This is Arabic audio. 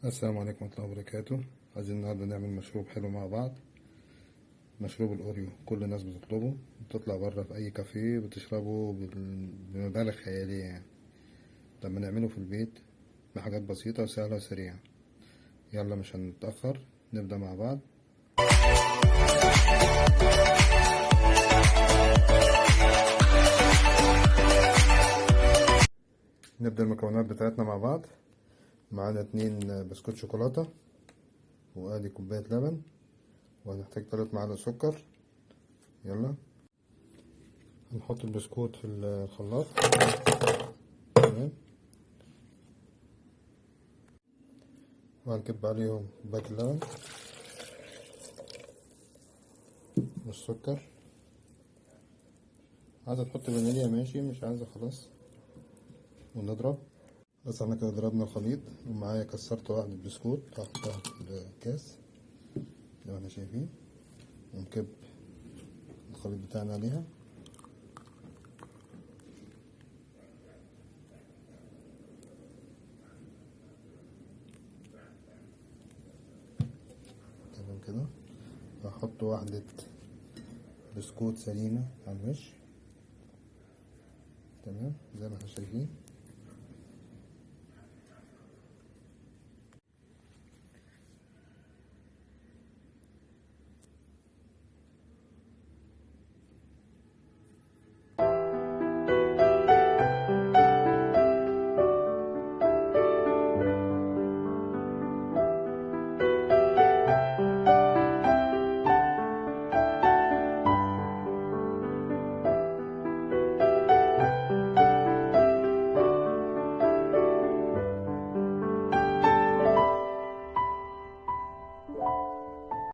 السلام عليكم ورحمة الله وبركاته. عايزين النهاردة نعمل مشروب حلو مع بعض. مشروب الأوريو كل الناس بتطلبه، بتطلع بره في أي كافيه بتشربه بمبالغ خيالية يعني. لما نعمله في البيت بحاجات بسيطة وسهلة وسريعة. يلا مش هنتأخر، نبدأ مع بعض. نبدأ المكونات بتاعتنا مع بعض. معانا 2 بسكوت شوكولاتة، وادي كوباية لبن، وهنحتاج 3 معالق سكر. يلا هنحط البسكوت في الخلاط. تمام، وهنكب عليهم كوباية اللبن والسكر. عايزة تحط فانيليا ماشي، مش عايزة خلاص. ونضرب. بس احنا كده ضربنا الخليط، ومعايا كسرت واحدة بسكوت هحطها في الكاس زي ما احنا شايفين، ونكب الخليط بتاعنا عليها. تمام كده. هحط واحدة بسكوت سليمة على الوش. تمام زي ما احنا شايفين.